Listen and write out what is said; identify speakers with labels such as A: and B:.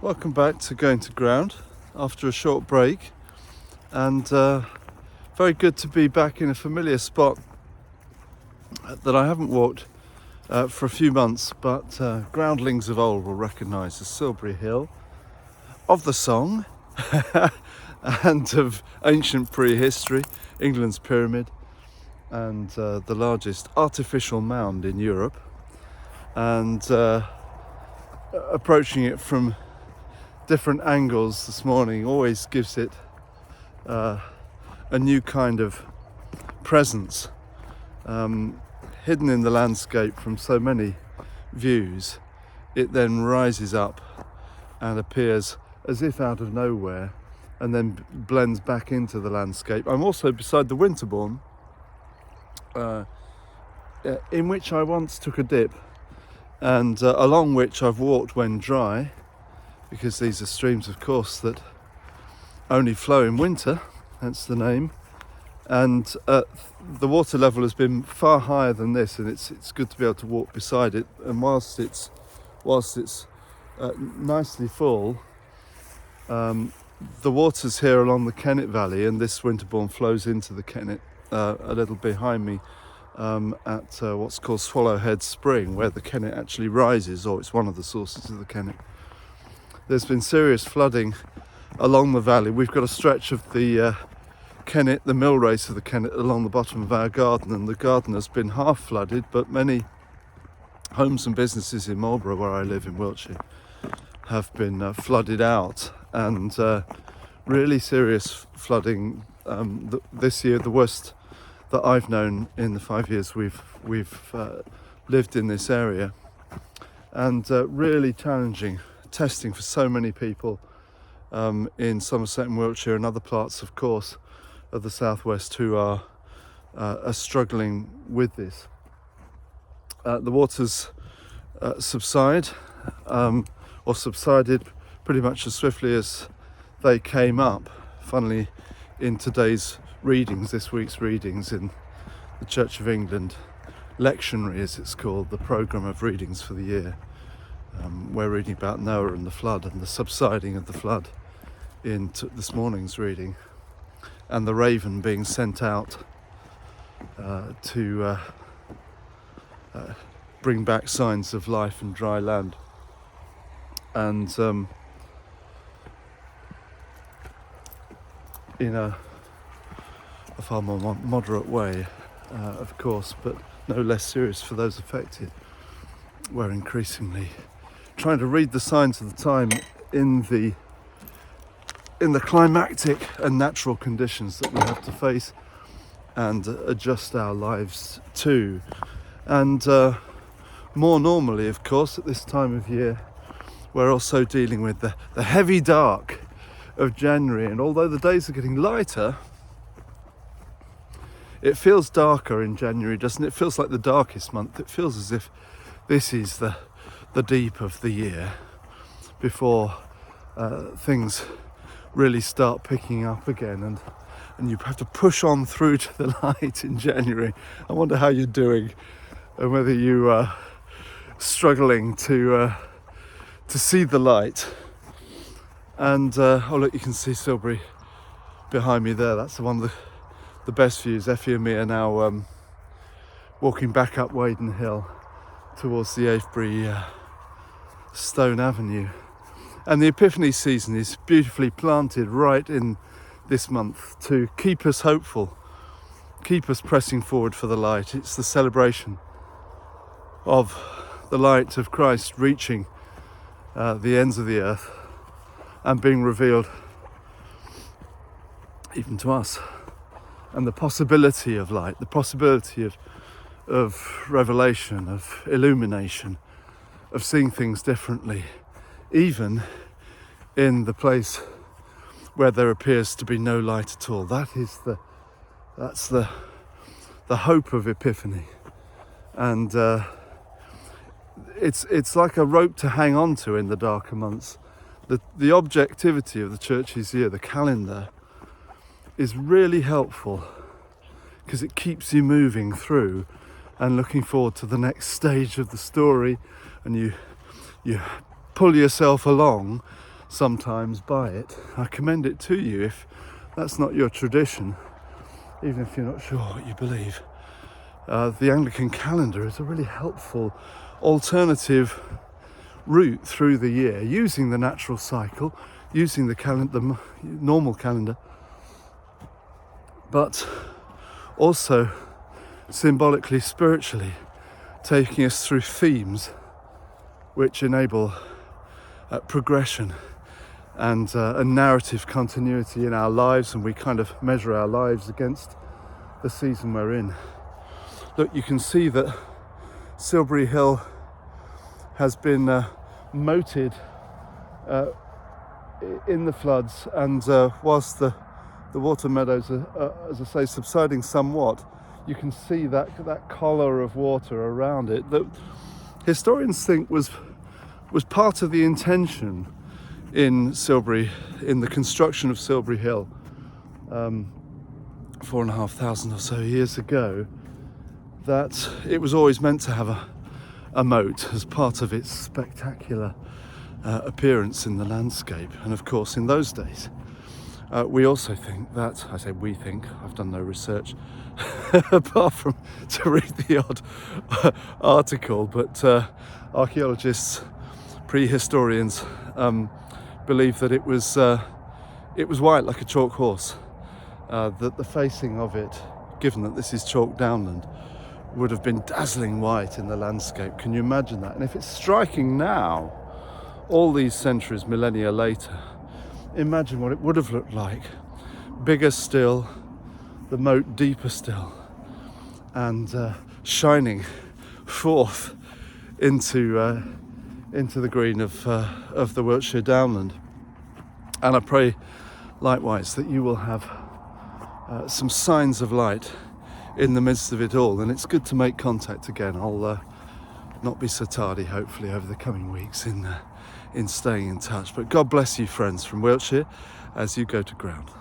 A: Welcome back to Going to Ground after a short break, and very good to be back in a familiar spot that I haven't walked for a few months, but groundlings of old will recognise as Silbury Hill of the song and of ancient prehistory, England's pyramid, and the largest artificial mound in Europe, and approaching it from different angles this morning always gives it a new kind of presence, hidden in the landscape from so many views. It then rises up and appears as if out of nowhere and then blends back into the landscape. I'm also beside the Winterbourne, in which I once took a dip, and along which I've walked when dry, because these are streams, of course, that only flow in winter, hence the name. And the water level has been far higher than this, and it's good to be able to walk beside it. And whilst it's nicely full, the waters here along the Kennet Valley, and this Winterbourne flows into the Kennet a little behind me at what's called Swallowhead Spring, where the Kennet actually rises, or it's one of the sources of the Kennet. There's been serious flooding along the valley. We've got a stretch of the Kennet, the mill race of the Kennet, along the bottom of our garden, and the garden has been half flooded, but many homes and businesses in Marlborough, where I live in Wiltshire, have been flooded out, and really serious flooding this year, the worst that I've known in the 5 years we've lived in this area, and really challenging, testing for so many people in Somerset and Wiltshire and other parts, of course, of the southwest who are struggling with this. The waters subsided pretty much as swiftly as they came up. Funnily, in today's readings, this week's readings in the Church of England lectionary, as it's called, the programme of readings for the year, we're reading about Noah and the flood and the subsiding of the flood in this morning's reading, and the raven being sent out to bring back signs of life and dry land. And in a far more moderate way, of course, but no less serious for those affected, we're increasingly trying to read the signs of the time in the climactic and natural conditions that we have to face and adjust our lives to. And more normally, of course, at this time of year, we're also dealing with the heavy dark of January. And although the days are getting lighter, it feels darker in January, doesn't it? It feels like the darkest month. It feels as if this is the deep of the year before things really start picking up again, and you have to push on through to the light in January. I wonder how you're doing, and whether you are struggling to see the light. And oh look, you can see Silbury behind me there. That's one of the best views. Effie and me are now walking back up Waden Hill towards the Avebury Stone Avenue. And the Epiphany season is beautifully planted right in this month to keep us hopeful, keep us pressing forward for the light. It's the celebration of the light of Christ reaching the ends of the earth and being revealed even to us. And the possibility of light, the possibility of revelation, of illumination, of seeing things differently, even in the place where there appears to be no light at all. That's the hope of Epiphany, and it's like a rope to hang on to in the darker months. The objectivity of the church's year, the calendar, is really helpful because it keeps you moving through and looking forward to the next stage of the story, and you pull yourself along sometimes by it. I commend it to you if that's not your tradition, even if you're not sure what you believe. The Anglican calendar is a really helpful alternative route through the year, using the natural cycle, using the normal calendar, but also symbolically, spiritually, taking us through themes which enable progression and a narrative continuity in our lives, and we kind of measure our lives against the season we're in. Look, you can see that Silbury Hill has been moated in the floods, and whilst the water meadows are, as I say, subsiding somewhat, you can see that collar of water around it that historians think was part of the intention in Silbury, in the construction of Silbury Hill 4,500 or so years ago, that it was always meant to have a moat as part of its spectacular appearance in the landscape. And of course, in those days, we also think that, I say we think, I've done no research apart from to read the odd article, but archaeologists, prehistorians believe that it was white like a chalk horse, that the facing of it, given that this is chalk downland, would have been dazzling white in the landscape. Can you imagine that? And if it's striking now, all these centuries, millennia later, imagine what it would have looked like. Bigger still, the moat deeper still, and shining forth into the green of the Wiltshire downland. And I pray likewise that you will have some signs of light in the midst of it all. And it's good to make contact again. I'll not be so tardy, hopefully, over the coming weeks in staying in touch. But God bless you, friends from Wiltshire, as you go to ground.